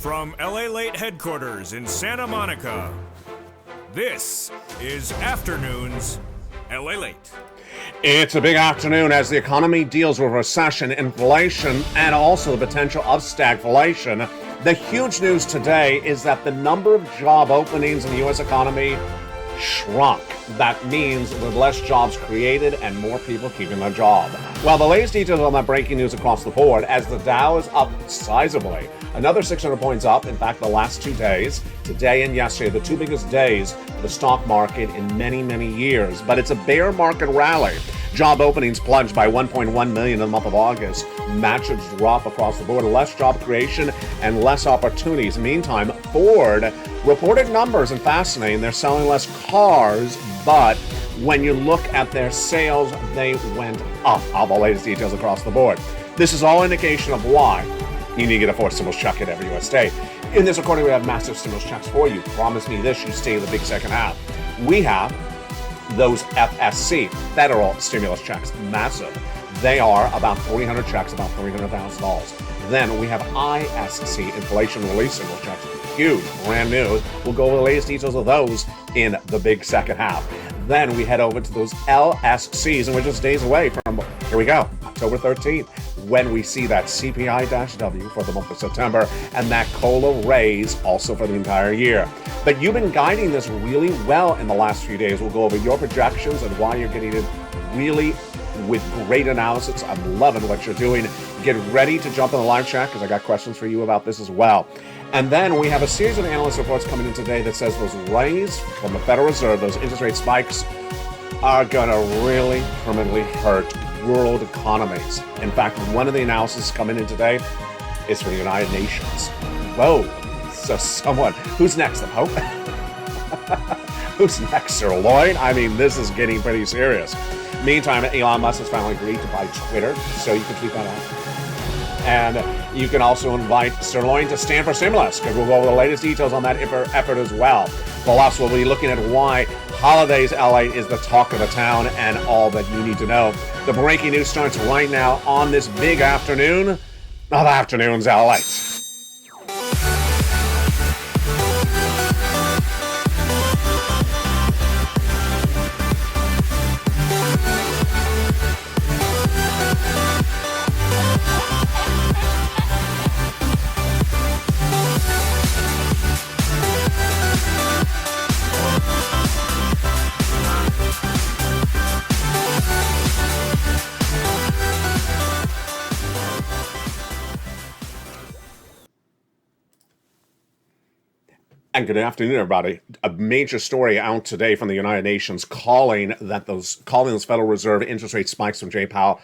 From LALATE headquarters in Santa Monica, this is Afternoons LALATE. It's a big afternoon as the economy deals with recession, inflation, and also the potential of stagflation. The huge news today is that the number of job openings in the U.S. economy shrunk. That means with less jobs created and more people keeping their job. Well, the latest details on that breaking news across the board as the Dow is up sizably. Another 600 points up. In fact, the last 2 days, today and yesterday, the two biggest days for the stock market in many, many years. But it's a bear market rally. Job openings plunged by 1.1 million in the month of August. Matches drop across the board. Less job creation and less opportunities. Meantime, Ford reported numbers, and fascinating, they're selling less cars, but when you look at their sales, they went up. All the latest details across the board. This is all indication of why you need to get a fourth stimulus check at every U.S. state. In this recording, we have massive stimulus checks for you. Promise me this, you stay in the big second half. We have those FSC, federal stimulus checks, massive. They are about 300 checks, about $300,000. Then we have ISC, inflation relief stimulus checks, huge, brand new. We'll go over the latest details of those in the big second half. Then we head over to those LSCs, and we're just days away from, here we go, October 13th, when we see that CPI-W for the month of September and that COLA raise also for the entire year. But you've been guiding this really well in the last few days. We'll go over your projections and why you're getting it really with great analysis. I'm loving what you're doing. Get ready to jump in the live chat because I got questions for you about this as well. And then we have a series of analyst reports coming in today that says those raise from the Federal Reserve, those interest rate spikes, are going to really permanently hurt world economies. In fact, one of the analysis coming in today is from the United Nations. Whoa. So someone, who's next, the Pope? Who's next, Sir Lloyd? I mean, this is getting pretty serious. Meantime, Elon Musk has finally agreed to buy Twitter, so you can tweet that out. And you can also invite Sir Lloyd to stand for stimulus, because we'll go over the latest details on that effort as well. Plus, we'll be looking at why Holidays LA is the talk of the town and all that you need to know. The breaking news starts right now on this big afternoon of Afternoons LA. And good afternoon, everybody. A major story out today from the United Nations calling those Federal Reserve interest rate spikes from Jay Powell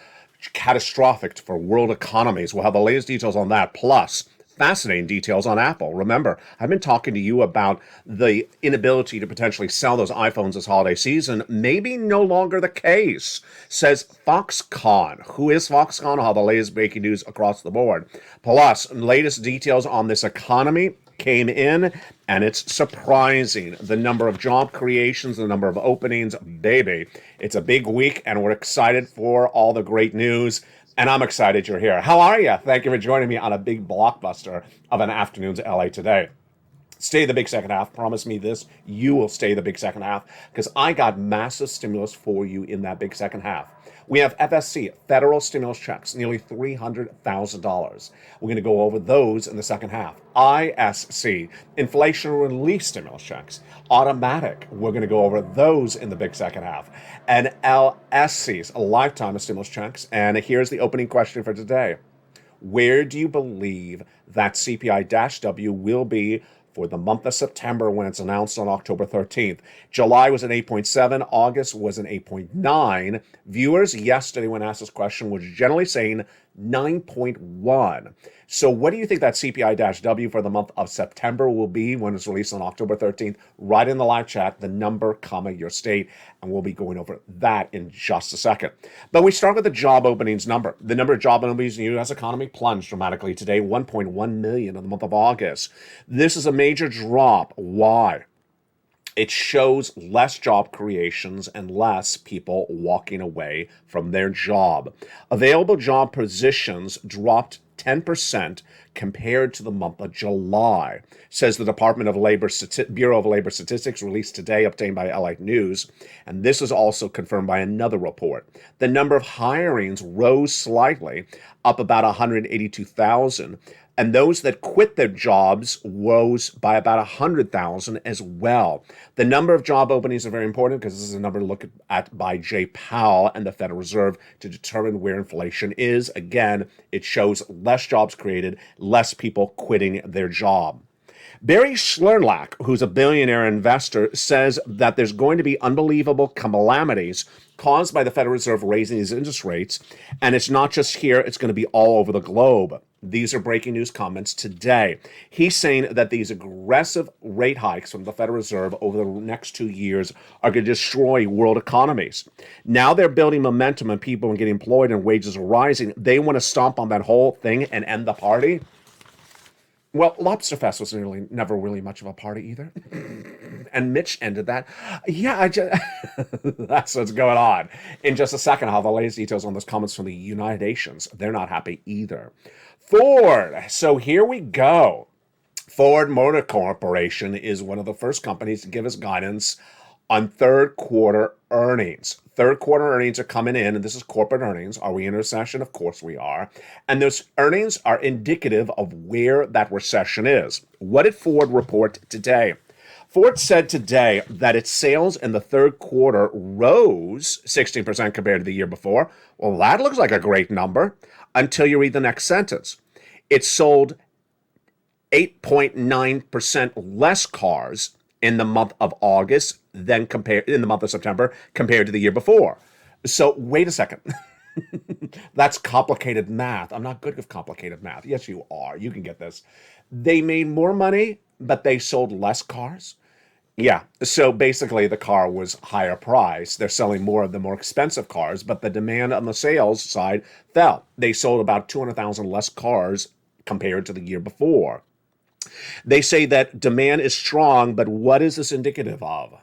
catastrophic for world economies. We'll have the latest details on that, plus fascinating details on Apple. Remember, I've been talking to you about the inability to potentially sell those iPhones this holiday season. Maybe no longer the case, says Foxconn. Who is Foxconn? I'll have the latest breaking news across the board. Plus, latest details on this economy came in, and it's surprising. The number of job creations, the number of openings, baby. It's a big week, and we're excited for all the great news, and I'm excited you're here. How are you? Thank you for joining me on a big blockbuster of an Afternoons LA today. Stay the big second half. Promise me this, you will stay the big second half, because I got massive stimulus for you in that big second half. We have FSC, federal stimulus checks, nearly $300,000. We're going to go over those in the second half. ISC, inflation relief stimulus checks, automatic. We're going to go over those in the big second half. And LSCs, a lifetime of stimulus checks. And here's the opening question for today. Where do you believe that CPI-W will be for the month of September when it's announced on October 13th. July was an 8.7. August was an 8.9. Viewers yesterday when asked this question was generally saying 9.1. So what do you think that CPI-W for the month of September will be when it's released on October 13th? Write in the live chat, the number, comma, your state, and we'll be going over that in just a second. But we start with the job openings number. The number of job openings in the U.S. economy plunged dramatically today, 1.1 million in the month of August. This is a major drop. Why? It shows less job creations and less people walking away from their job. Available job positions dropped 10% compared to the month of July, says the Department of Labor Bureau of Labor Statistics, released today, obtained by LALATE News. And this is also confirmed by another report. The number of hirings rose slightly, up about 182,000. And those that quit their jobs rose by about 100,000 as well. The number of job openings are very important because this is a number looked at by Jay Powell and the Federal Reserve to determine where inflation is. Again, it shows less jobs created, less people quitting their job. Barry Schlerlach, who's a billionaire investor, says that there's going to be unbelievable calamities caused by the Federal Reserve raising these interest rates. And it's not just here, it's going to be all over the globe. These are breaking news comments today. He's saying that these aggressive rate hikes from the Federal Reserve over the next 2 years are going to destroy world economies. Now they're building momentum and people are getting employed and wages are rising. They want to stomp on that whole thing and end the party. Well, Lobster Fest was never really much of a party either. And Mitch ended that. Yeah, that's what's going on. In just a second, I'll have the latest details on those comments from the United Nations. They're not happy either. Ford. So here we go. Ford Motor Corporation is one of the first companies to give us guidance on third quarter earnings. Third quarter earnings are coming in, and this is corporate earnings. Are we in a recession? Of course we are. And those earnings are indicative of where that recession is. What did Ford report today? Ford said today that its sales in the third quarter rose 16% compared to the year before. Well, that looks like a great number until you read the next sentence. It sold 8.9% less cars in the month of August than in the month of September compared to the year before. So wait a second. That's complicated math. I'm not good with complicated math. Yes, you are. You can get this. They made more money, but they sold less cars. Yeah, so basically the car was higher price. They're selling more of the more expensive cars, but the demand on the sales side fell. They sold about 200,000 less cars compared to the year before. They say that demand is strong, but what is this indicative of?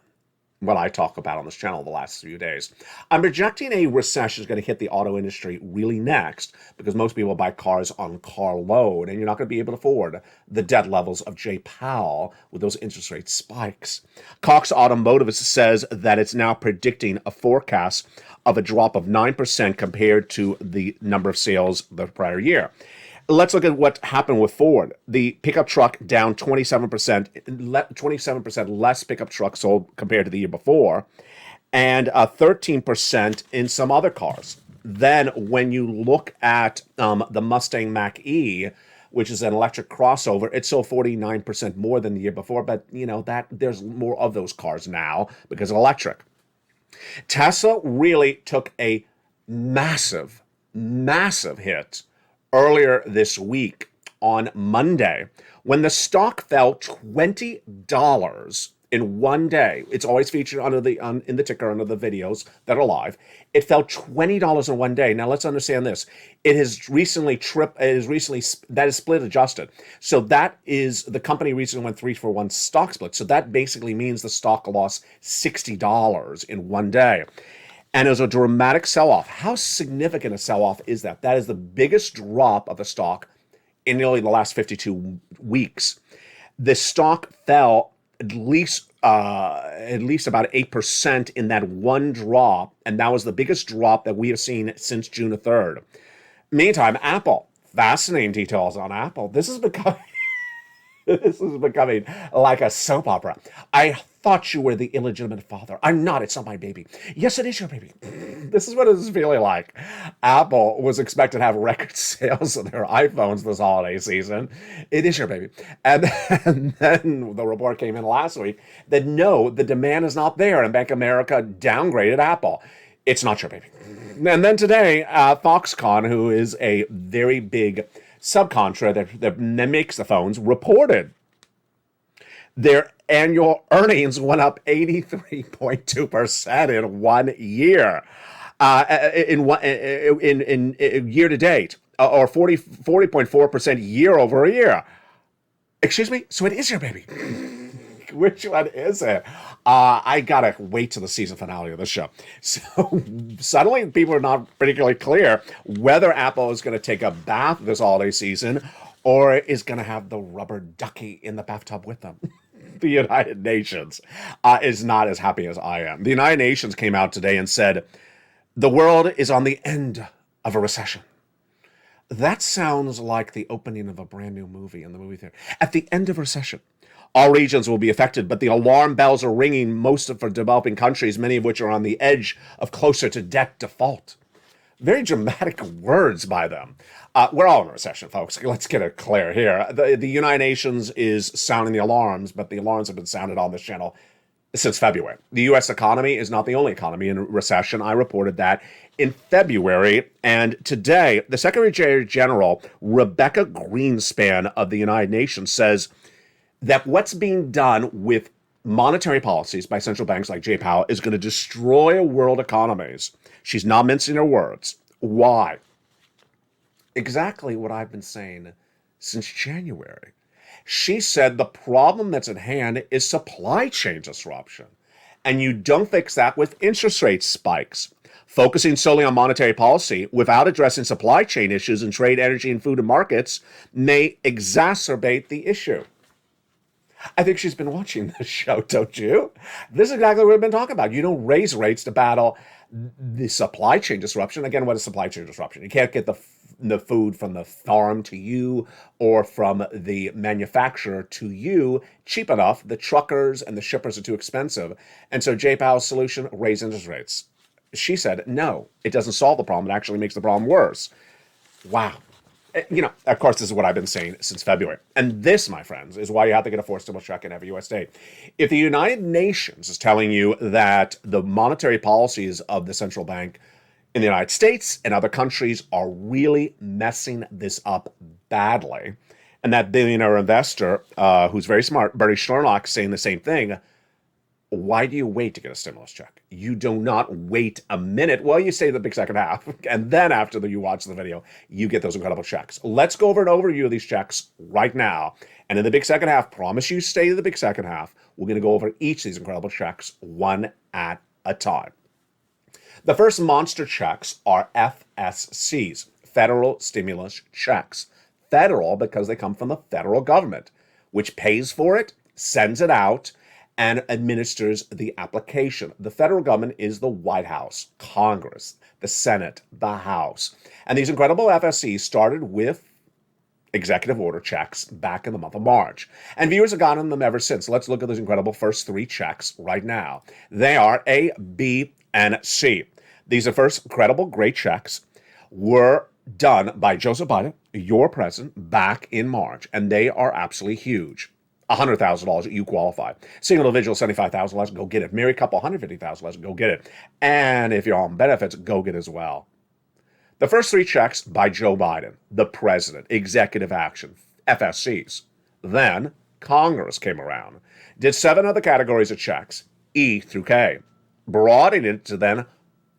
What I talk about on this channel the last few days. I'm projecting a recession is going to hit the auto industry really next because most people buy cars on car loan and you're not going to be able to afford the debt levels of Jay Powell with those interest rate spikes. Cox Automotive says that it's now predicting a forecast of a drop of 9% compared to the number of sales the prior year. Let's look at what happened with Ford. The pickup truck down 27% less pickup trucks sold compared to the year before, and 13% in some other cars. Then when you look at the Mustang Mach-E, which is an electric crossover, it sold 49% more than the year before, but you know that there's more of those cars now because of electric. Tesla really took a massive hit earlier this week on Monday when the stock fell $20 in one day. It's always featured in the ticker under the videos that are live. It fell $20 in one day. Now let's understand this. It has recently that is split adjusted. So that is the company recently went 3-for-1 stock split. So that basically means the stock lost $60 in one day. And it was a dramatic sell-off. How significant a sell-off is that? That is the biggest drop of the stock in nearly the last 52 weeks. The stock fell at least about 8% in that one drop, and that was the biggest drop that we have seen since June the 3rd. Meantime, Apple. Fascinating details on Apple. This is becoming like a soap opera. I thought you were the illegitimate father. I'm not. It's not my baby. Yes, it is your baby. This is what it's feeling like. Apple was expected to have record sales of their iPhones this holiday season. It is your baby. And then the report came in last week that no, the demand is not there. And Bank of America downgraded Apple. It's not your baby. And then today, Foxconn, who is a very big subcontractor that makes the phones, reported their annual earnings went up 83.2% in 1 year, in year to date, or 40.4% year over year. Excuse me. So it is your baby. Which one is it? I gotta wait till the season finale of the show. So suddenly people are not particularly clear whether Apple is going to take a bath this holiday season or is going to have the rubber ducky in the bathtub with them. The United Nations is not as happy as I am. The United Nations came out today and said, the world is on the end of a recession. That sounds like the opening of a brand new movie in the movie theater. At the end of recession, all regions will be affected, but the alarm bells are ringing most for developing countries, many of which are on the edge of closer to debt default. Very dramatic words by them. We're all in a recession, folks. Let's get it clear here. The United Nations is sounding the alarms, but the alarms have been sounded on this channel since February. The U.S. economy is not the only economy in recession. I reported that in February, and today, the Secretary General, Rebecca Greenspan of the United Nations, says that what's being done with monetary policies by central banks like Jay Powell is going to destroy world economies. She's not mincing her words. Why? Exactly what I've been saying since January. She said the problem that's at hand is supply chain disruption. And you don't fix that with interest rate spikes. Focusing solely on monetary policy without addressing supply chain issues in trade, energy, and food and markets may exacerbate the issue. I think she's been watching this show, don't you? This is exactly what we've been talking about. You don't raise rates to battle the supply chain disruption. Again, what is supply chain disruption? You can't get the food from the farm to you or from the manufacturer to you cheap enough. The truckers and the shippers are too expensive. And so Jay Powell's solution, raise interest rates. She said, no, it doesn't solve the problem. It actually makes the problem worse. Wow. You know, of course, this is what I've been saying since February. And this, my friends, is why you have to get a forced stimulus check in every U.S. state. If the United Nations is telling you that the monetary policies of the central bank in the United States and other countries are really messing this up badly, and that billionaire investor, who's very smart, Bernie Schnorlock, saying the same thing, why do you wait to get a stimulus check? You do not wait a minute. Well, you say the big second half, and then after you watch the video, you get those incredible checks. Let's go over an overview of these checks right now. And in the big second half, promise you stay to the big second half, we're going to go over each of these incredible checks one at a time. The first monster checks are FSCs, federal stimulus checks. Federal because they come from the federal government, which pays for it, sends it out, and administers the application. The federal government is the White House, Congress, the Senate, the House. And these incredible FSCs started with executive order checks back in the month of March. And viewers have gotten them ever since. Let's look at those incredible first three checks right now. They are A, B, and C. These are first incredible, great checks were done by Joseph Biden, your president, back in March. And they are absolutely huge. $100,000, you qualify. Single individual, $75,000 less, go get it. Married couple, $150,000 less, go get it. And if you're on benefits, go get it as well. The first three checks by Joe Biden, the president, executive action, FSCs. Then Congress came around, did 7 other categories of checks, E through K, broadening it to then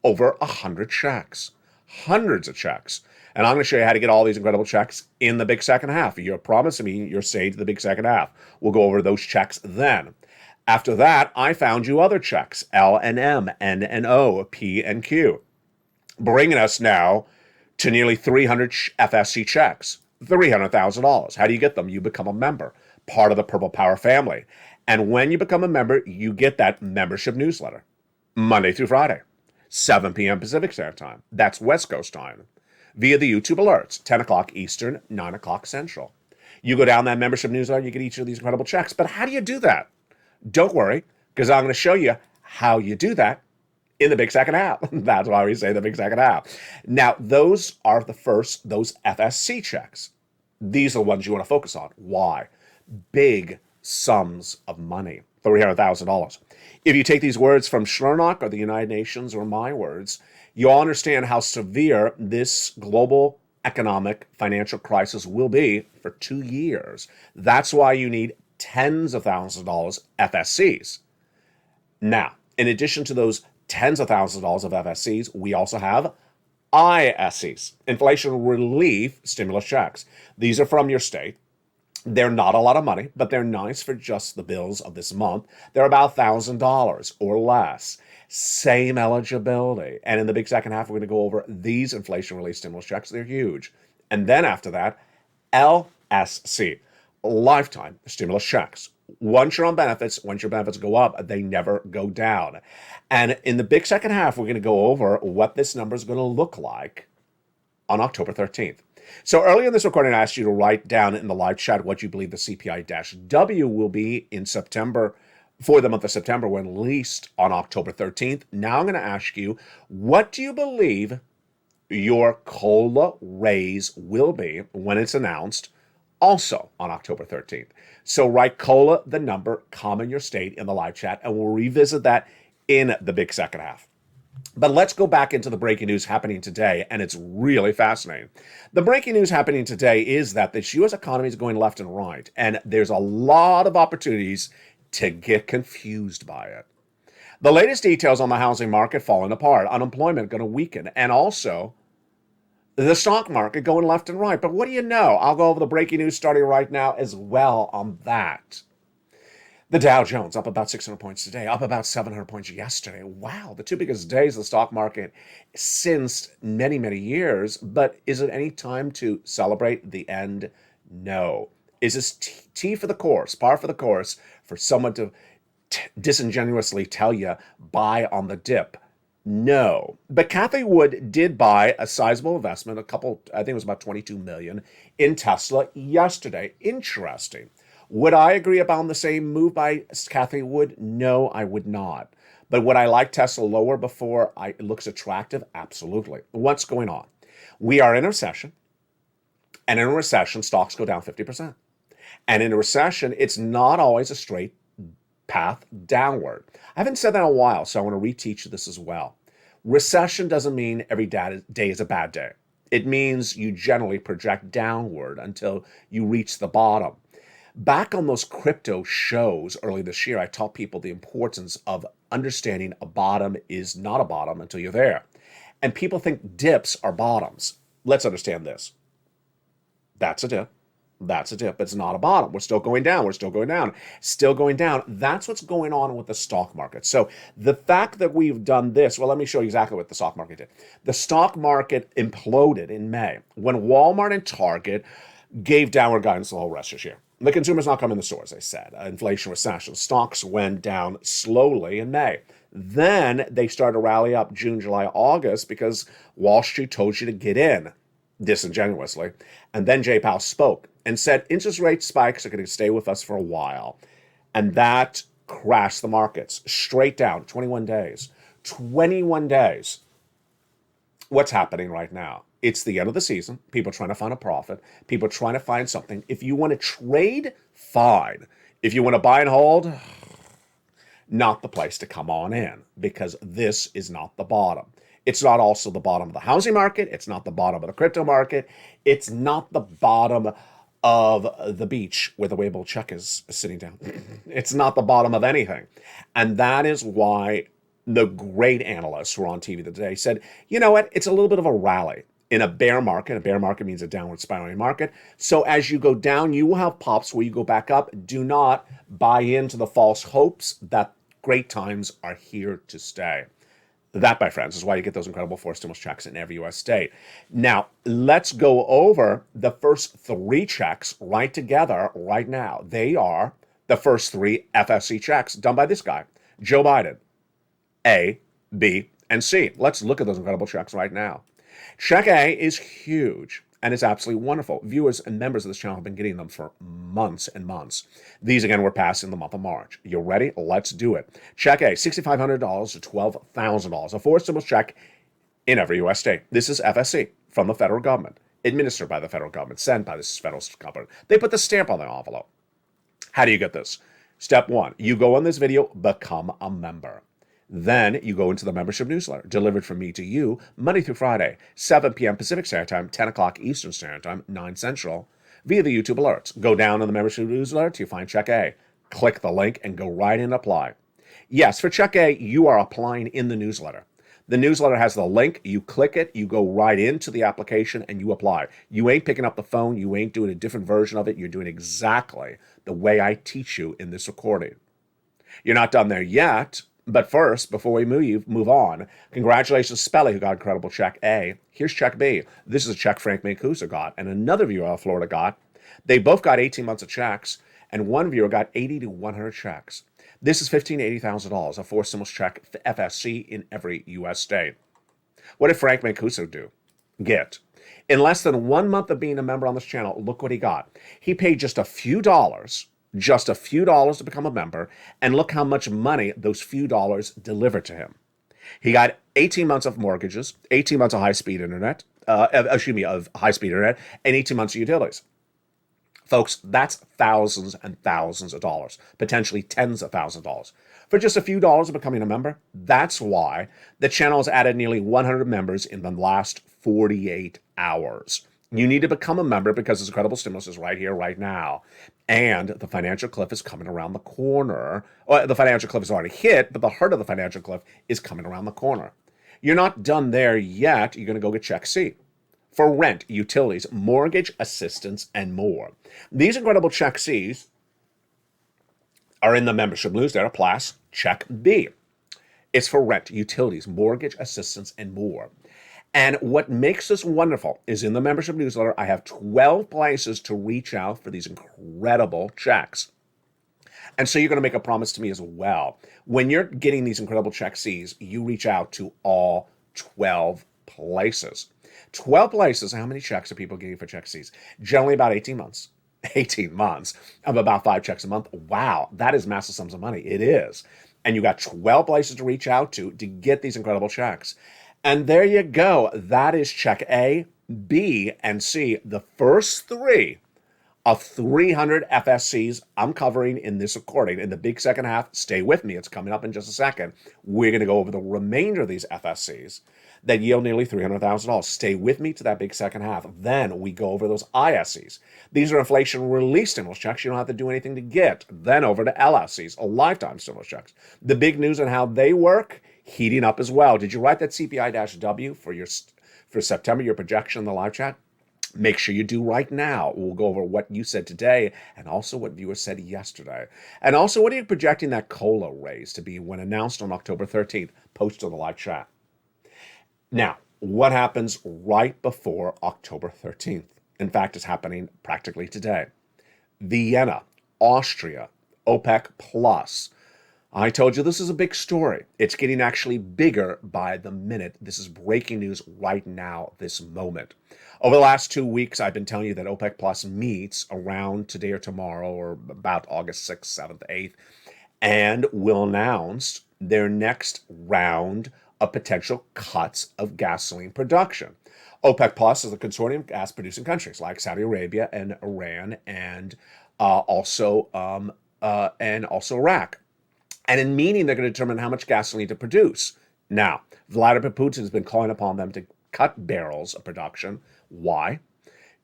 over 100 checks, hundreds of checks. And I'm going to show you how to get all these incredible checks in the big second half. You're promising me you're staying to the big second half. We'll go over those checks then. After that, I found you other checks, L and M, N and O, P and Q, bringing us now to nearly 300 FSC checks, $300,000. How do you get them? You become a member, part of the Purple Power family. And when you become a member, you get that membership newsletter, Monday through Friday, 7 p.m. Pacific Standard Time. That's West Coast time. Via the YouTube alerts, 10 o'clock Eastern, 9 o'clock Central. You go down that membership newsletter, you get each of these incredible checks. But how do you do that? Don't worry, because I'm going to show you how you do that in the big second half. That's why we say the big second half. Now, those are those FSC checks. These are the ones you want to focus on. Why? Big sums of money, $300,000. If you take these words from Schnorlock or the United Nations or my words, you'll understand how severe this global economic financial crisis will be for 2 years. That's why you need tens of thousands of dollars FSCs. Now, in addition to those tens of thousands of dollars of FSCs, we also have ISCs, inflation relief stimulus checks. These are from your state. They're not a lot of money, but they're nice for just the bills of this month. They're about $1,000 or less. Same eligibility. And in the big second half, we're going to go over these inflation relief stimulus checks. They're huge. And then after that, LSC, lifetime stimulus checks. Once you're on benefits, once your benefits go up, they never go down. And in the big second half, we're going to go over what this number is going to look like on October 13th. So earlier in this recording, I asked you to write down in the live chat what you believe the CPI-W will be in September, for the month of September, when released on October 13th. Now I'm going to ask you, what do you believe your COLA raise will be when it's announced, also on October 13th? So write COLA, the number, comma your state in the live chat, and we'll revisit that in the big second half. But let's go back into the breaking news happening today, and it's really fascinating. The breaking news happening today is that the U.S. economy is going left and right, and there's a lot of opportunities to get confused by it. The latest details on the housing market falling apart, unemployment going to weaken, and also the stock market going left and right. But what do you know? I'll go over the breaking news starting right now as well on that. The Dow Jones up about 600 points today, up about 700 points yesterday. Wow, the two biggest days of the stock market since many, many years. But is it any time to celebrate the end? No. Is this tea for the course, par for the course, for someone to disingenuously tell you buy on the dip? No. But Cathie Wood did buy a sizable investment, I think it was about 22 million, in Tesla yesterday. Interesting. Would I agree about the same move by Cathie Wood? No, I would not. But would I like Tesla lower before it looks attractive? Absolutely. What's going on? We are in a recession, and in a recession, stocks go down 50%. And in a recession, it's not always a straight path downward. I haven't said that in a while, so I want to reteach you this as well. Recession doesn't mean every day is a bad day. It means you generally project downward until you reach the bottom. Back on those crypto shows early this year, I taught people the importance of understanding a bottom is not a bottom until you're there. And people think dips are bottoms. Let's understand this. That's a dip. That's a dip. It's not a bottom. We're still going down. We're still going down. Still going down. That's what's going on with the stock market. So the fact that we've done this, well, let me show you exactly what the stock market did. The stock market imploded in May when Walmart and Target gave downward guidance the whole rest of this year. The consumer's not coming in the stores, they said. Inflation, recession. Stocks went down slowly in May. Then they started to rally up June, July, August because Wall Street told you to get in disingenuously. And then Jay Powell spoke and said interest rate spikes are going to stay with us for a while. And that crashed the markets straight down 21 days. 21 days. What's happening right now? It's the end of the season. People are trying to find a profit. People are trying to find something. If you want to trade, fine. If you want to buy and hold, not the place to come on in, because this is not the bottom. It's not also the bottom of the housing market. It's not the bottom of the crypto market. It's not the bottom of the beach where the Weibo Chuck is sitting down. It's not the bottom of anything. And that is why the great analysts who were on TV today said, you know what, it's a little bit of a rally. In a bear market means a downward spiraling market. So as you go down, you will have pops where you go back up. Do not buy into the false hopes that great times are here to stay. That, my friends, is why you get those incredible forced stimulus checks in every U.S. state. Now, let's go over the first three checks right together right now. They are the first three FSC checks done by this guy, Joe Biden. A, B, and C. Let's look at those incredible checks right now. Check A is huge, and it's absolutely wonderful. Viewers and members of this channel have been getting them for months and months. These, again, were passed in the month of March. You ready? Let's do it. Check A, $6,500 to $12,000. A forced stimulus check in every U.S. state. This is FSC from the federal government, administered by the federal government, sent by the federal government. They put the stamp on the envelope. How do you get this? Step one, you go on this video, become a member. Then you go into the membership newsletter, delivered from me to you, Monday through Friday, 7 p.m. Pacific Standard Time, 10 o'clock Eastern Standard Time, 9 Central, via the YouTube alerts. Go down in the membership newsletter till you find Check A. Click the link and go right in and apply. Yes, for Check A, you are applying in the newsletter. The newsletter has the link. You click it, you go right into the application, and you apply. You ain't picking up the phone. You ain't doing a different version of it. You're doing exactly the way I teach you in this recording. You're not done there yet, but first, before we move on, congratulations to Spelly, who got incredible check A. Here's check B. This is a check Frank Mancuso got, and another viewer out of Florida got. They both got 18 months of checks, and one viewer got 80 to 100 checks. This is $15,000 to $80,000, a forced stimulus check FSC in every U.S. state. What did Frank Mancuso get? In less than 1 month of being a member on this channel, look what he got. He paid just a few dollars to become a member, and look how much money those few dollars delivered to him. He got 18 months of mortgages, 18 months of high-speed internet, and 18 months of utilities. Folks, that's thousands and thousands of dollars, potentially tens of thousands of dollars. For just a few dollars of becoming a member, that's why the channel has added nearly 100 members in the last 48 hours. You need to become a member because this incredible stimulus is right here, right now. And the financial cliff is coming around the corner. Well, the financial cliff is already hit, but the heart of the financial cliff is coming around the corner. You're not done there yet. You're going to go get check C for rent, utilities, mortgage assistance, and more. These incredible check C's are in the membership newsletter, plus check B. It's for rent, utilities, mortgage assistance, and more. And what makes this wonderful is in the membership newsletter, I have 12 places to reach out for these incredible checks. And so you're going to make a promise to me as well. When you're getting these incredible check C's, you reach out to all 12 places. 12 places, how many checks are people getting for check C's? Generally about 18 months. 18 months of about 5 checks a month. Wow, that is massive sums of money. It is. And you got 12 places to reach out to get these incredible checks. And there you go. That is check A, B, and C. The first 3 of 300 FSCs I'm covering in this recording. In the big second half, stay with me. It's coming up in just a second. We're going to go over the remainder of these FSCs that yield nearly $300,000. Stay with me to that big second half. Then we go over those ISCs. These are inflation relief stimulus checks. You don't have to do anything to get. Then over to LSCs, a lifetime stimulus checks. The big news on how they work, heating up as well. Did you write that CPI-W for September, your projection in the live chat? Make sure you do right now. We'll go over what you said today and also what viewers said yesterday. And also, what are you projecting that COLA raise to be when announced on October 13th? Post on the live chat. Now, what happens right before October 13th? In fact, it's happening practically today. Vienna, Austria, OPEC Plus. I told you this is a big story. It's getting actually bigger by the minute. This is breaking news right now, this moment. Over the last 2 weeks, I've been telling you that OPEC Plus meets around today or tomorrow, or about August 6th, 7th, 8th, and will announce their next round of potential cuts of gasoline production. OPEC Plus is a consortium of gas-producing countries like Saudi Arabia and Iran, and also Iraq. And in meaning, they're going to determine how much gasoline to produce. Now, Vladimir Putin has been calling upon them to cut barrels of production. Why?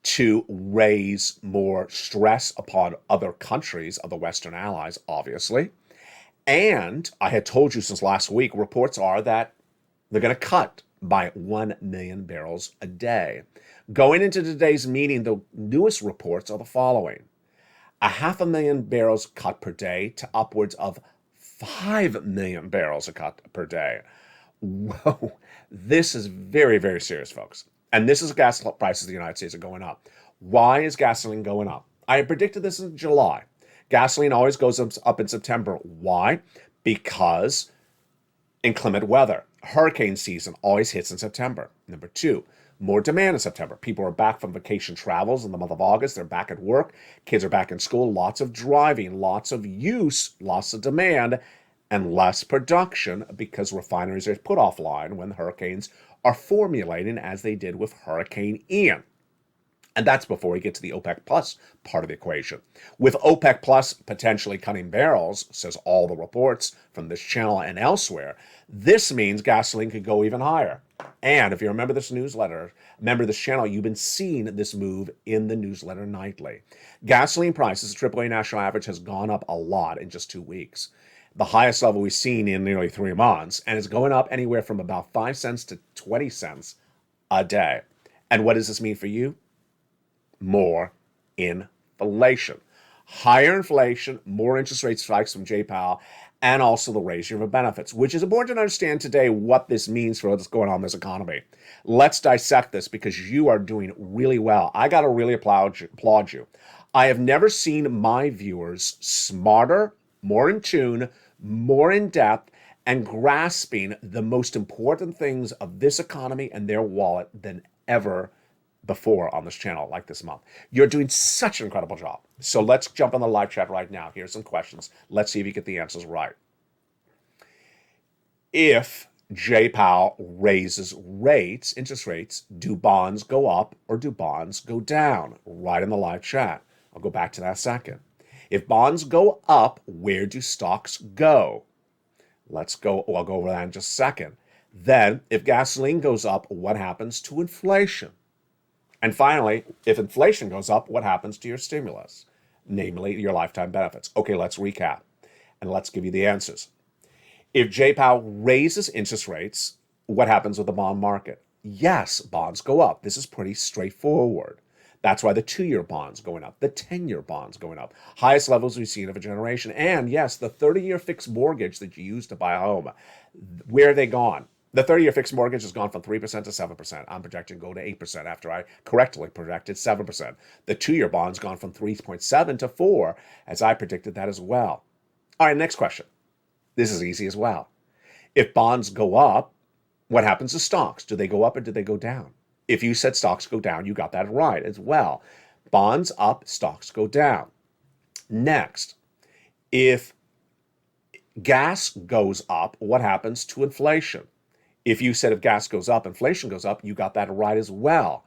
To raise more stress upon other countries, other Western allies, obviously. And I had told you since last week, reports are that they're going to cut by 1 million barrels a day. Going into today's meeting, the newest reports are the following. 500,000 barrels cut per day to upwards of 5 million barrels a cut per day. Whoa, this is very, very serious, folks. And this is gas prices in the United States are going up. Why is gasoline going up? I had predicted this in July. Gasoline always goes up in September. Why? Because inclement weather. Hurricane season always hits in September. Number 2, more demand in September. People are back from vacation travels in the month of August. They're back at work. Kids are back in school. Lots of driving, lots of use, lots of demand, and less production because refineries are put offline when the hurricanes are formulating as they did with Hurricane Ian. And that's before we get to the OPEC Plus part of the equation. With OPEC Plus potentially cutting barrels, says all the reports from this channel and elsewhere, this means gasoline could go even higher. And if you remember this newsletter, remember this channel, you've been seeing this move in the newsletter nightly. Gasoline prices, the AAA national average, has gone up a lot in just 2 weeks. the highest level we've seen in nearly 3 months, and it's going up anywhere from about 5 cents to 20 cents a day. And what does this mean for you? More inflation. Higher inflation, more interest rate spikes from Jay Powell, and also the raising of benefits, which is important to understand today what this means for what's going on in this economy. Let's dissect this because you are doing really well. I got to really applaud you. I have never seen my viewers smarter, more in tune, more in depth, and grasping the most important things of this economy and their wallet than ever before on this channel like this month. You're doing such an incredible job. So let's jump on the live chat right now. Here's some questions. Let's see if you get the answers right. If Jay Powell raises rates, interest rates, do bonds go up or do bonds go down? Right in the live chat. I'll go back to that in a second. If bonds go up, where do stocks go? Let's go. I'll go over that in just a second. Then, if gasoline goes up, what happens to inflation? And finally, if inflation goes up, what happens to your stimulus? Namely, your lifetime benefits. Okay, let's recap and let's give you the answers. If Jay Powell raises interest rates, what happens with the bond market? Yes, bonds go up. This is pretty straightforward. That's why the 2-year bond's going up, the 10-year bond's going up. Highest levels we've seen of a generation. And yes, the 30-year fixed mortgage that you use to buy a home, where are they gone? The 30-year fixed mortgage has gone from 3% to 7%. I'm projecting go to 8% after I correctly projected 7%. The 2-year bond's gone from 3.7 to 4, as I predicted that as well. All right, next question. This is easy as well. If bonds go up, what happens to stocks? Do they go up or do they go down? If you said stocks go down, you got that right as well. Bonds up, stocks go down. Next, if gas goes up, what happens to inflation? If you said if gas goes up, inflation goes up, you got that right as well.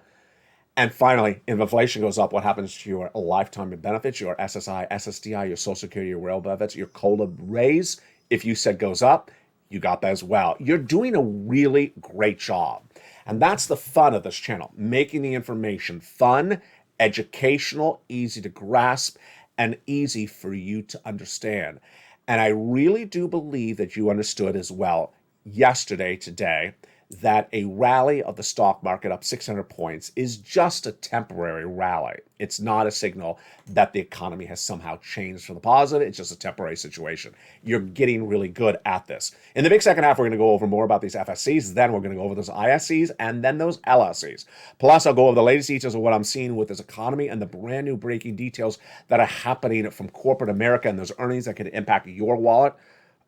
And finally, if inflation goes up, what happens to your lifetime benefits, your SSI, SSDI, your Social Security, your rail benefits, your COLA raise? If you said goes up, you got that as well. You're doing a really great job. And that's the fun of this channel, making the information fun, educational, easy to grasp, and easy for you to understand. And I really do believe that you understood as well yesterday, today, that a rally of the stock market up 600 points is just a temporary rally. It's not a signal that the economy has somehow changed for the positive. It's just a temporary situation. You're getting really good at this. In the big second half, we're going to go over more about these FSCs. Then we're going to go over those ISCs and then those LSCs. Plus, I'll go over the latest details of what I'm seeing with this economy and the brand new breaking details that are happening from corporate America and those earnings that could impact your wallet.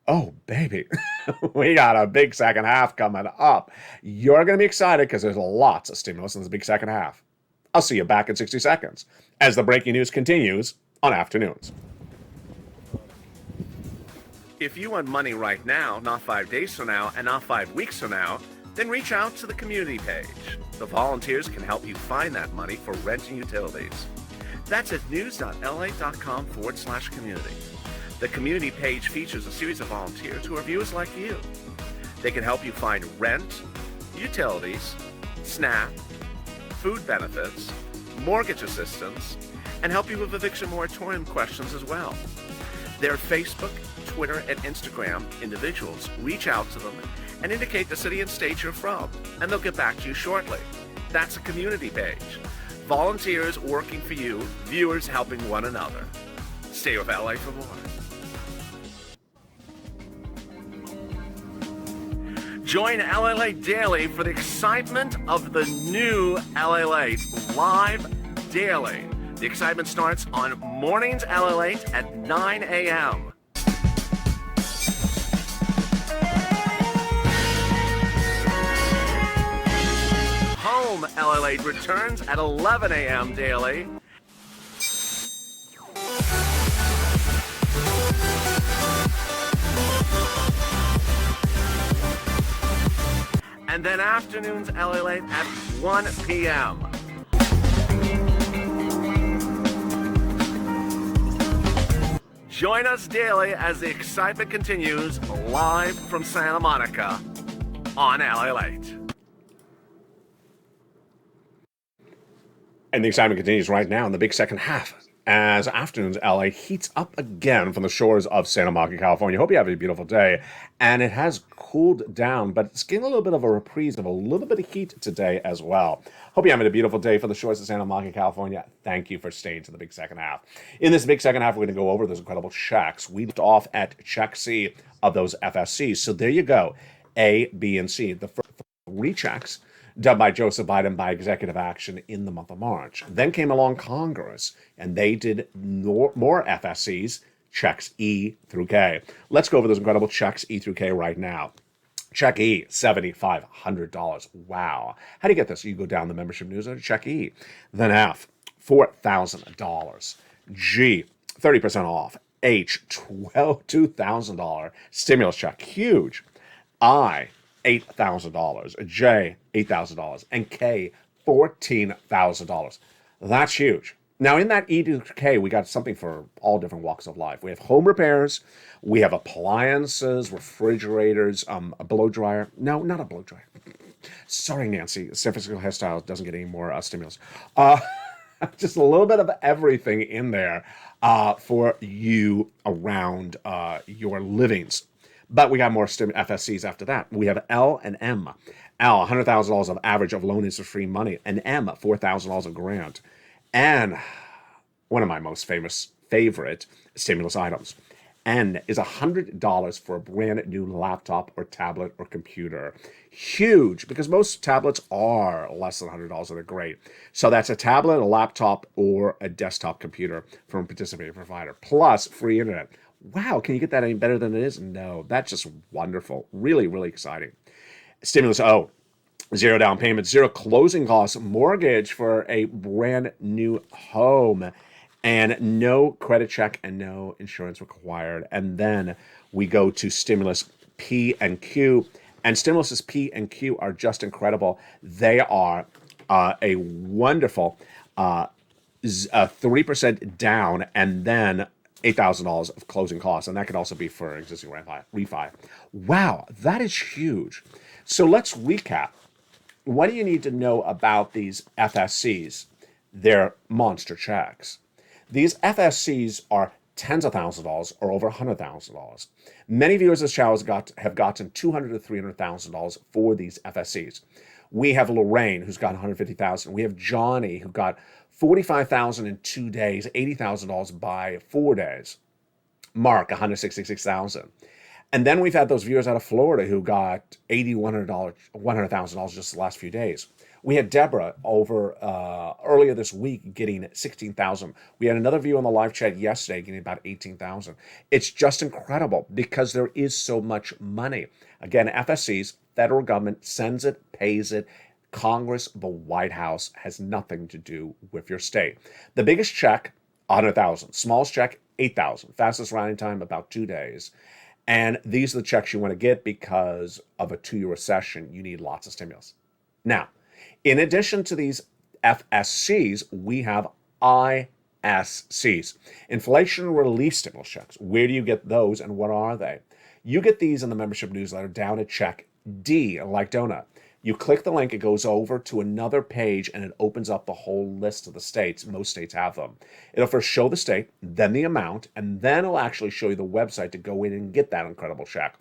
Oh, baby, we got a big second half coming up. You're going to be excited because there's lots of stimulus in this big second half. I'll see you back in 60 seconds as the breaking news continues on Afternoons. If you want money right now, not 5 days from now, and not 5 weeks from now, then reach out to the community page. The volunteers can help you find that money for rent and utilities. That's at news.la.com/community. The community page features a series of volunteers who are viewers like you. They can help you find rent, utilities, SNAP, food benefits, mortgage assistance, and help you with eviction moratorium questions as well. Their Facebook, Twitter, and Instagram individuals reach out to them and indicate the city and state you're from, and they'll get back to you shortly. That's a community page. Volunteers working for you, viewers helping one another. Stay with LA for more. Join LALATE Daily for the excitement of the new LALATE live daily. The excitement starts on mornings LALATE at 9 a.m. Home LALATE returns at 11 a.m. daily. And then afternoons LALATE at 1 p.m. Join us daily as the excitement continues live from Santa Monica on LALATE. And the excitement continues right now in the big second half. as afternoons LA heats up again from the shores of Santa Monica, California. Hope you have a beautiful day. And it has cooled down, but it's getting a little bit of a reprise of a little bit of heat today as well. Hope you're having a beautiful day from the shores of Santa Monica, California. Thank you for staying to the big second half. In this big second half, we're going to go over those incredible checks. We left off at check C of those FSCs. So there you go. A, B, and C. The first three checks done by Joseph Biden by executive action in the month of March. Then came along Congress, and they did more FSCs, checks E through K. Let's go over those incredible checks E through K right now. Check E, $7,500. Wow. How do you get this? You go down the membership newsletter, check E. Then F, $4,000. G, 30% off. H, $2,000 stimulus check. Huge. I, $8,000. J, $8,000. And K, $14,000. That's huge. Now, in that E to K, we got something for all different walks of life. We have home repairs, we have appliances, refrigerators, a blow dryer. No, not a blow dryer. Sorry, Nancy. San Francisco Hairstyle doesn't get any more stimulus. Just a little bit of everything in there for you around your livings. But we got more FSCs after that. We have L and M. L, $100,000 of average of loan interest-free money. And M, $4,000 of grant. And one of my most favorite stimulus items. N is $100 for a brand new laptop or tablet or computer. Huge, because most tablets are less than $100 and they're great. So that's a tablet, a laptop, or a desktop computer from a participating provider, plus free internet. Wow, can you get that any better than it is? No, that's just wonderful. Really, really exciting. Stimulus O, zero down payment, zero closing costs, mortgage for a brand new home, and no credit check and no insurance required. And then we go to stimulus P and Q. And stimuluses P and Q are just incredible. They are a wonderful 3% down and then $8,000 of closing costs. And that could also be for existing refi. Wow, that is huge. So let's recap. What do you need to know about these FSCs? They're monster checks. These FSCs are tens of thousands of dollars or over $100,000. Many viewers of this channel have gotten $200,000 to $300,000 for these FSCs. We have Lorraine, who's got $150,000. We have Johnny, who got $45,000 in 2 days, $80,000 by 4 days. Mark, $166,000. And then we've had those viewers out of Florida who got $100,000 just the last few days. We had Deborah over earlier this week getting $16,000. We had another viewer on the live chat yesterday getting about $18,000. It's just incredible because there is so much money. Again, FSCs, federal government sends it, pays it. Congress, the White House has nothing to do with your state. The biggest check, $100,000. Smallest check, $8,000. Fastest rounding time, about 2 days. And these are the checks you want to get because of a 2-year recession. You need lots of stimulus. Now, in addition to these FSCs, we have ISCs, inflation relief stimulus checks. Where do you get those and what are they? You get these in the membership newsletter down at check D, like donut. You click the link, it goes over to another page, and it opens up the whole list of the states. Most states have them. It'll first show the state, then the amount, and then it'll actually show you the website to go in and get that incredible check.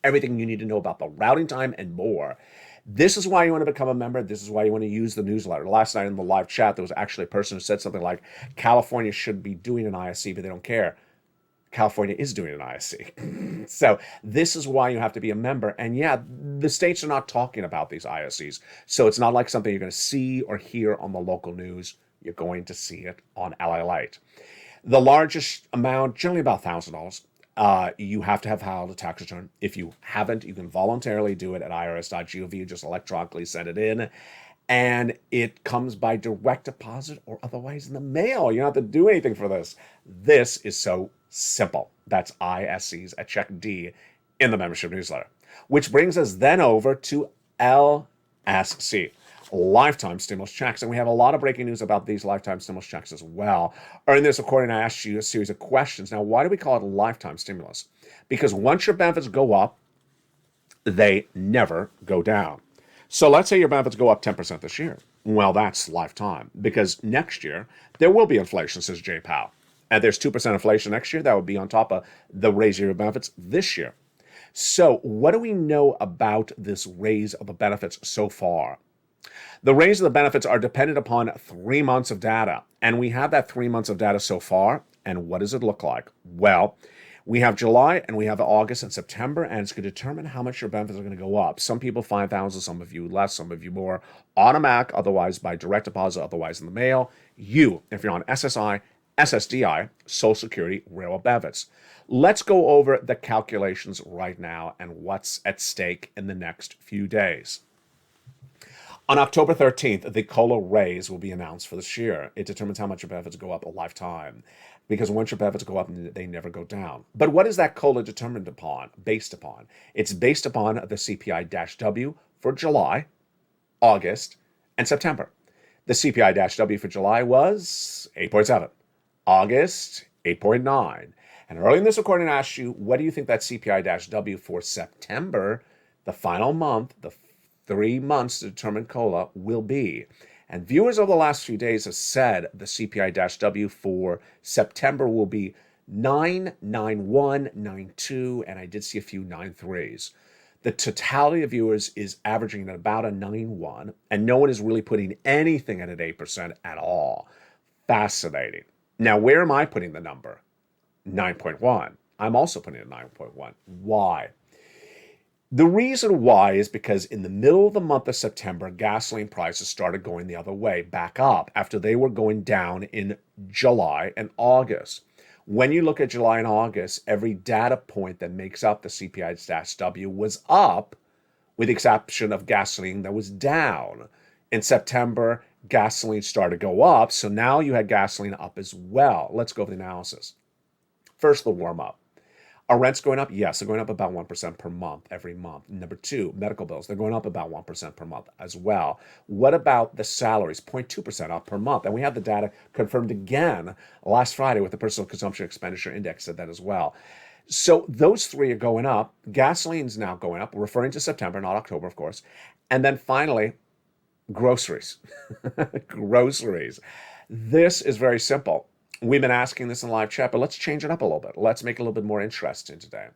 Everything you need to know about the routing time and more. This is why you want to become a member. This is why you want to use the newsletter. Last night in the live chat, there was actually a person who said something like, California should be doing an ISC, but they don't care. California is doing an ISC. So this is why you have to be a member. And yeah, the states are not talking about these ISCs. So it's not like something you're going to see or hear on the local news. You're going to see it on LALATE. The largest amount, generally about $1,000. You have to have filed a tax return. If you haven't, you can voluntarily do it at irs.gov. You just electronically send it in. And it comes by direct deposit or otherwise in the mail. You don't have to do anything for this. This is so simple. That's ISCs at check D in the membership newsletter. Which brings us then over to LSC, lifetime stimulus checks. And we have a lot of breaking news about these lifetime stimulus checks as well. In this recording, I asked you a series of questions. Now, why do we call it a lifetime stimulus? Because once your benefits go up, they never go down. So let's say your benefits go up 10% this year. Well, that's lifetime, because next year there will be inflation, says Jay Powell. And there's 2% inflation next year. That would be on top of the raise of your benefits this year. So what do we know about this raise of the benefits so far? The raise of the benefits are dependent upon 3 months of data. And we have that 3 months of data so far. And what does it look like? Well, we have July and we have August and September, and it's going to determine how much your benefits are going to go up. Some people 5,000, some of you less, some of you more. Automatic, otherwise by direct deposit, otherwise in the mail. You, if you're on SSI, SSDI, Social Security, railroad benefits. Let's go over the calculations right now and what's at stake in the next few days. On October 13th, the COLA raise will be announced for this year. It determines how much your benefits go up a lifetime, because once your benefits go up, they never go down. But what is that COLA determined upon, based upon? It's based upon the CPI-W for July, August, and September. The CPI-W for July was 8.7, August 8.9. And early in this recording, I asked you, what do you think that CPI-W for September, the final month, the 3 months to determine COLA, will be? And viewers over the last few days have said the CPI-W for September will be 991, 92, and I did see a few 93s. The totality of viewers is averaging at about a 91, and no one is really putting anything at an 8% at all. Fascinating. Now, where am I putting the number? 9.1. I'm also putting it at 9.1. Why? The reason why is because in the middle of the month of September, gasoline prices started going the other way, back up, after they were going down in July and August. When you look at July and August, every data point that makes up the CPI-W was up, with the exception of gasoline that was down. In September, gasoline started to go up, so now you had gasoline up as well. Let's go over the analysis. First, the warm-up. Are rents going up? Yes, they're going up about 1% per month, every month. Number two, medical bills. They're going up about 1% per month as well. What about the salaries? 0.2% up per month. And we have the data confirmed again last Friday with the Personal Consumption Expenditure Index said that as well. So those three are going up. Gasoline's now going up, referring to September, not October, of course. And then finally, groceries. Groceries. This is very simple. We've been asking this in live chat, but let's change it up a little bit. Let's make it a little bit more interesting today.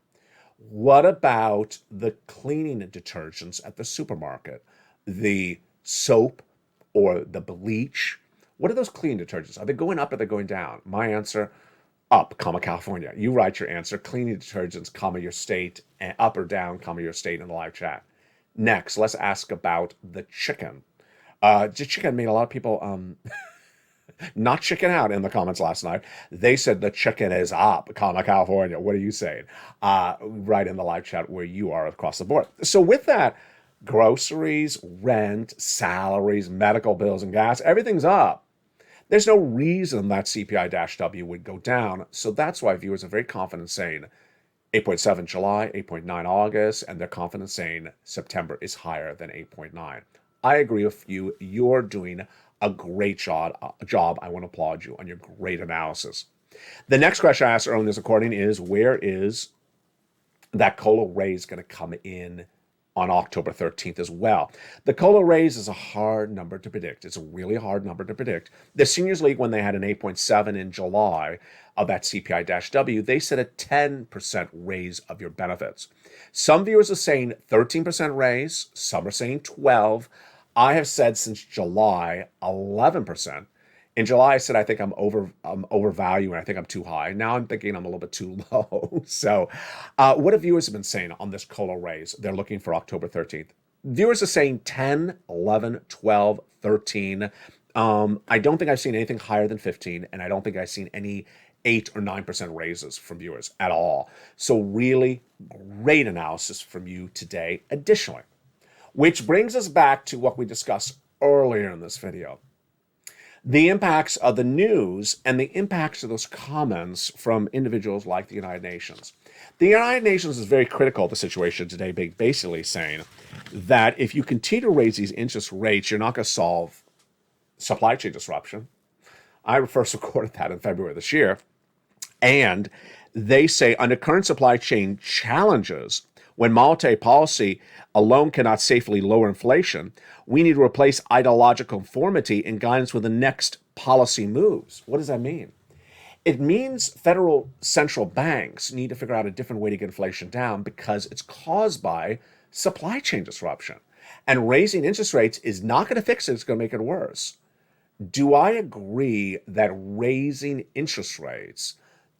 What about the cleaning detergents at the supermarket? The soap or the bleach? What are those cleaning detergents? Are they going up or are they going down? My answer, up, comma, California. You write your answer, cleaning detergents, comma, your state, and up or down, comma, your state in the live chat. Next, let's ask about the chicken. The chicken made a lot of people... not chicken out in the comments last night. They said the chicken is up, comma, California. What are you saying? Right in the live chat where you are across the board. So with that, groceries, rent, salaries, medical bills, and gas, everything's up. There's no reason that CPI-W would go down. So that's why viewers are very confident saying 8.7 July, 8.9 August, and they're confident saying September is higher than 8.9. I agree with you. You're doing a great job. I want to applaud you on your great analysis. The next question I asked earlier in this recording is, where is that COLA raise going to come in on October 13th as well? The COLA raise is a hard number to predict. It's a really hard number to predict. The Seniors League, when they had an 8.7 in July of that CPI-W, they said a 10% raise of your benefits. Some viewers are saying 13% raise. Some are saying 12%. I have said since July, 11%. In July, I said I think I'm overvaluing. I think I'm too high. Now I'm thinking I'm a little bit too low. So what have viewers been saying on this COLA raise? They're looking for October 13th. Viewers are saying 10, 11, 12, 13. I don't think I've seen anything higher than 15, and I don't think I've seen any 8 or 9% raises from viewers at all. So really great analysis from you today. Additionally, which brings us back to what we discussed earlier in this video. The impacts of the news and the impacts of those comments from individuals like the United Nations. The United Nations is very critical of the situation today, basically saying that if you continue to raise these interest rates, you're not going to solve supply chain disruption. I first recorded that in February of this year. And they say under current supply chain challenges, When monetary policy alone cannot safely lower inflation, we need to replace ideological conformity and guidance with the next policy moves. What does that mean? It means federal central banks need to figure out a different way to get inflation down because it's caused by supply chain disruption. And raising interest rates is not going to fix it, it's going to make it worse. Do I agree that raising interest rates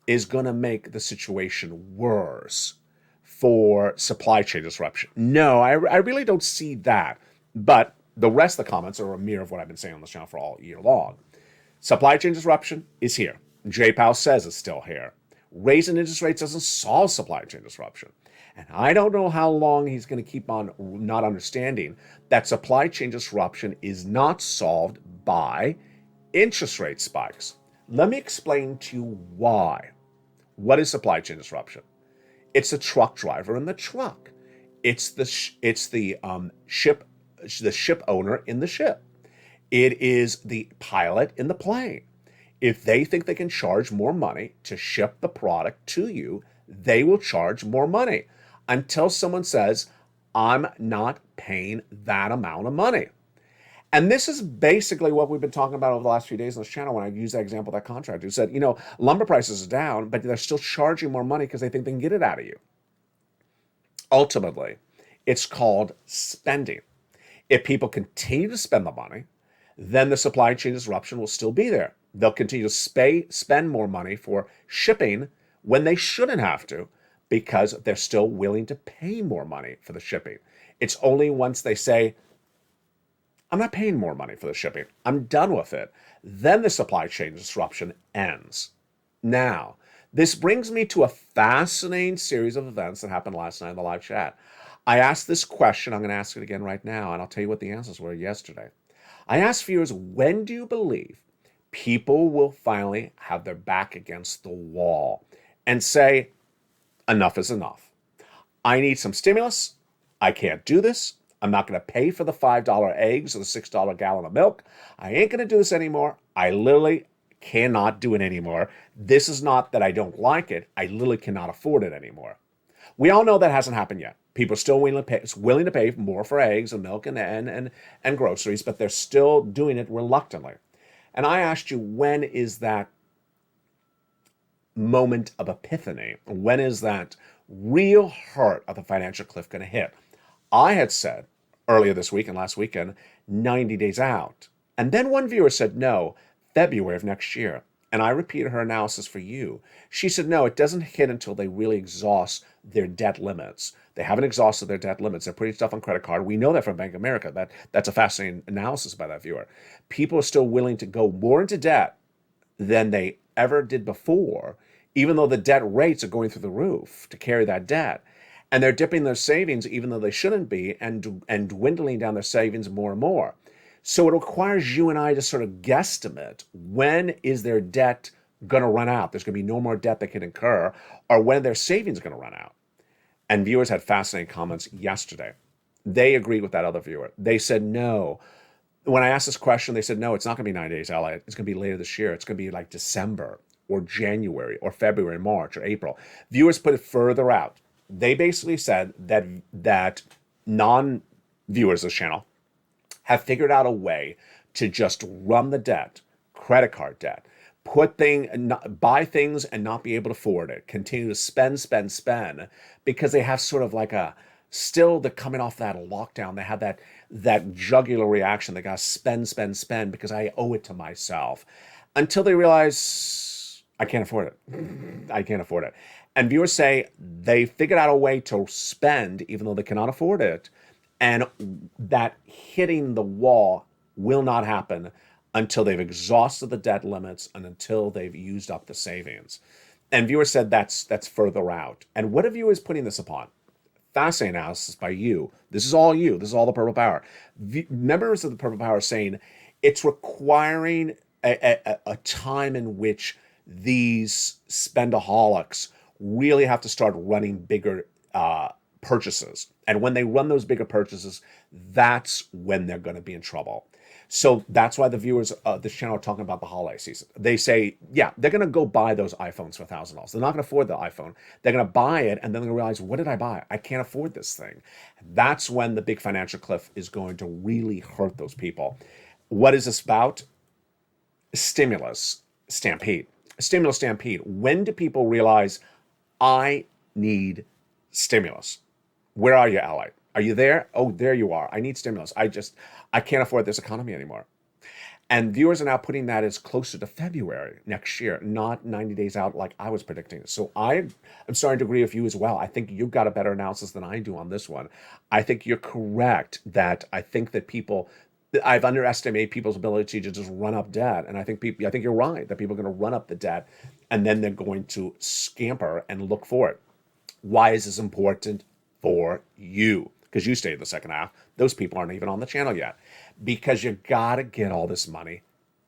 is going to make the situation worse for supply chain disruption? No, I really don't see that. But the rest of the comments are a mirror of what I've been saying on this channel for all year long. Supply chain disruption is here. Jay Powell says it's still here. Raising interest rates doesn't solve supply chain disruption. And I don't know how long he's going to keep on not understanding that supply chain disruption is not solved by interest rate spikes. Let me explain to you why. What is supply chain disruption? It's the truck driver in the truck. It's the ship owner in the ship. It is the pilot in the plane. If they think they can charge more money to ship the product to you, they will charge more money until someone says, I'm not paying that amount of money. And this is basically what we've been talking about over the last few days on this channel when I used that example of that contractor who said, lumber prices are down, but they're still charging more money because they think they can get it out of you. Ultimately, it's called spending. If people continue to spend the money, then the supply chain disruption will still be there. They'll continue to spend more money for shipping when they shouldn't have to because they're still willing to pay more money for the shipping. It's only once they say, I'm not paying more money for the shipping, I'm done with it, then the supply chain disruption ends. Now, this brings me to a fascinating series of events that happened last night in the live chat. I asked this question, I'm going to ask it again right now, and I'll tell you what the answers were yesterday. I asked viewers, when do you believe people will finally have their back against the wall and say, enough is enough. I need some stimulus. I can't do this. I'm not going to pay for the $5 eggs or the $6 gallon of milk. I ain't going to do this anymore. I literally cannot do it anymore. This is not that I don't like it. I literally cannot afford it anymore. We all know that hasn't happened yet. People are still willing to pay more for eggs and milk and groceries, but they're still doing it reluctantly. And I asked you, when is that moment of epiphany? When is that real hurt of the financial cliff going to hit? I had said earlier this week and last weekend, 90 days out. And then one viewer said, no, February of next year. And I repeated her analysis for you. She said, no, it doesn't hit until they really exhaust their debt limits. They haven't exhausted their debt limits. They're putting stuff on credit card. We know that from Bank of America. That's a fascinating analysis by that viewer. People are still willing to go more into debt than they ever did before, even though the debt rates are going through the roof to carry that debt. And they're dipping their savings, even though they shouldn't be, and dwindling down their savings more and more. So it requires you and I to sort of guesstimate, when is their debt going to run out? There's going to be no more debt they can incur, or when their savings going to run out. And viewers had fascinating comments yesterday. They agreed with that other viewer. They said no. When I asked this question, they said, no, it's not going to be 9 days, LA. It's going to be later this year. It's going to be like December or January or February, March or April. Viewers put it further out. They basically said that non-viewers of this channel have figured out a way to just run the debt, credit card debt, buy things and not be able to afford it, continue to spend, because they have sort of like they're coming off that lockdown. They have that jugular reaction. They got to spend because I owe it to myself, until they realize I can't afford it. I can't afford it. And viewers say they figured out a way to spend even though they cannot afford it, and that hitting the wall will not happen until they've exhausted the debt limits and until they've used up the savings. And viewers said that's further out. And what are viewers putting this upon? Fascinating analysis by you. This is all you. This is all the Purple Power. Members of the Purple Power are saying it's requiring a time in which these spendaholics really have to start running bigger purchases. And when they run those bigger purchases, that's when they're going to be in trouble. So that's why the viewers of this channel are talking about the holiday season. They say, yeah, they're going to go buy those iPhones for $1,000. They're not going to afford the iPhone. They're going to buy it, and then they're going to realize, what did I buy? I can't afford this thing. That's when the big financial cliff is going to really hurt those people. What is this about? Stimulus stampede. Stimulus stampede. When do people realize, I need stimulus? Where are you, ally? Are you there? Oh, there you are. I need stimulus. I can't afford this economy anymore. And viewers are now putting that as closer to February next year, not 90 days out like I was predicting. So I am starting to agree with you as well. I think you've got a better analysis than I do on this one. I think you're correct that I think that I've underestimated people's ability to just run up debt. And I think you're right that people are going to run up the debt and then they're going to scamper and look for it. Why is this important for you? Because you stayed in the second half. Those people aren't even on the channel yet. Because you got to get all this money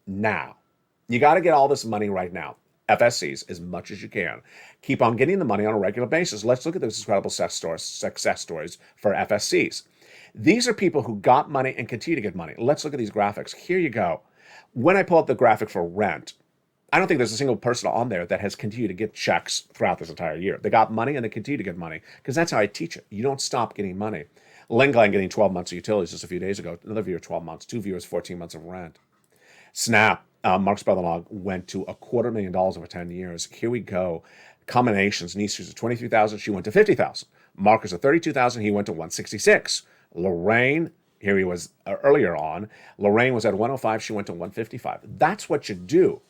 now. You got to get all this money right now. FSCs as much as you can. Keep on getting the money on a regular basis. Let's look at those incredible success stories for FSCs. These are people who got money and continue to get money. Let's look at these graphics. Here you go. When I pull up the graphic for rent, I don't think there's a single person on there that has continued to get checks throughout this entire year. They got money and they continue to get money because that's how I teach it. You don't stop getting money. Lengline getting 12 months of utilities just a few days ago. Another viewer 12 months. Two viewers 14 months of rent. Snap. Mark's brother-in-law went to $250,000 over 10 years. Here we go. Combinations. Niece is at $23,000. She went to $50,000. Mark is at $32,000. He went to $166,000. Lorraine, here he was earlier on. Lorraine was at $105,000. She went to $155,000. That's what you do.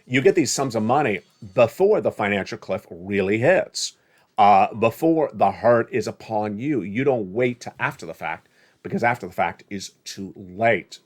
You get these sums of money before the financial cliff really hits, before the hurt is upon you. You don't wait to after the fact, because after the fact is too late.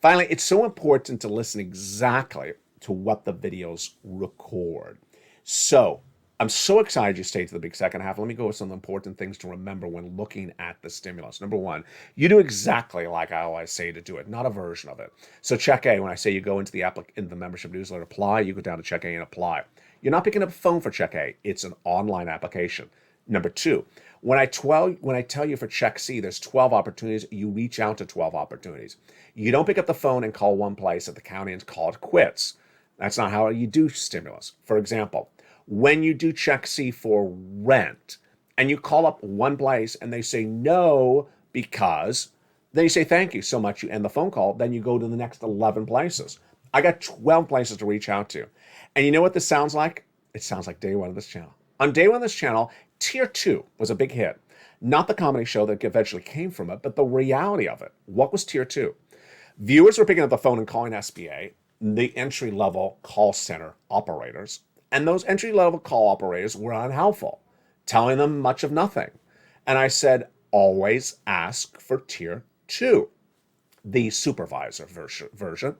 Finally, it's so important to listen exactly to what the videos record. So I'm so excited you stayed to the big second half. Let me go with some important things to remember when looking at the stimulus. Number one, you do exactly like I always say to do it, not a version of it. So check A, when I say you go into the membership newsletter, apply, you go down to check A and apply. You're not picking up a phone for check A. It's an online application. Number two, when I tell you for check C, there's 12 opportunities, you reach out to 12 opportunities. You don't pick up the phone and call one place at the county and call it quits. That's not how you do stimulus. For example, when you do check C for rent and you call up one place and they say no because, then you say thank you so much, you end the phone call, then you go to the next 11 places. I got 12 places to reach out to. And you know what this sounds like? It sounds like day one of this channel. On day one of this channel, Tier 2 was a big hit. Not the comedy show that eventually came from it, but the reality of it. What was Tier 2? Viewers were picking up the phone and calling SBA, the entry-level call center operators. And those entry-level call operators were unhelpful, telling them much of nothing. And I said, always ask for Tier 2, the supervisor version.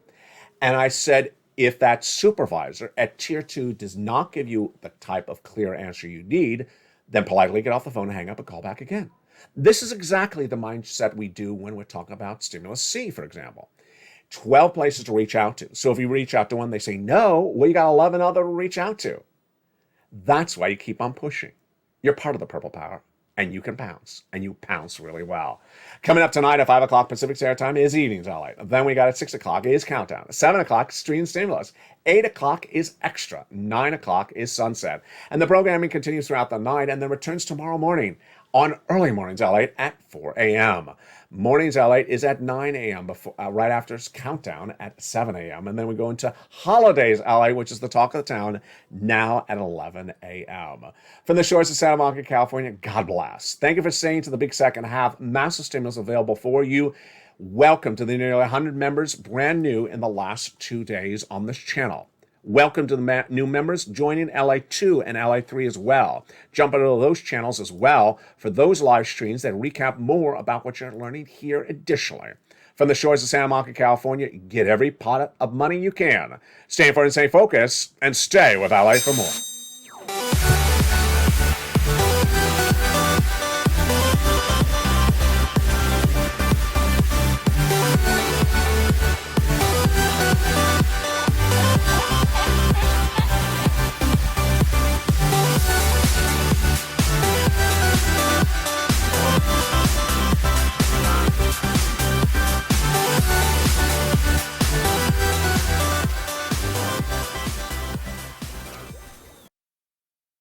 And I said, if that supervisor at Tier 2 does not give you the type of clear answer you need, then politely get off the phone and hang up and call back again. This is exactly the mindset we do when we're talking about Stimulus C, for example. 12 places to reach out to. So if you reach out to one, they say no, well, you got 11 other to reach out to. That's why you keep on pushing. You're part of the Purple Power, and you can pounce, and you pounce really well. Coming up tonight at 5 o'clock Pacific Standard Time is Evenings LA. Then we got at 6 o'clock is Countdown. At 7 o'clock, Stream Stimulus. 8 o'clock is Extra. 9 o'clock is Sunset. And the programming continues throughout the night and then returns tomorrow morning on Early Mornings LA at 4 a.m. Mornings LA is at 9 a.m. before right after Countdown at 7 a.m. And then we go into Holidays LA, which is the talk of the town, now at 11 a.m. From the shores of Santa Monica, California, God bless. Thank you for staying to the big second half. Massive stimulus available for you. Welcome to the nearly 100 members, brand new in the last 2 days on this channel. Welcome to the new members joining LA2 and LA3 as well. Jump into those channels as well for those live streams that recap more about what you're learning here additionally. From the shores of Santa Monica, California, get every pot of money you can. Stay informed and stay focused, and stay with LA for more.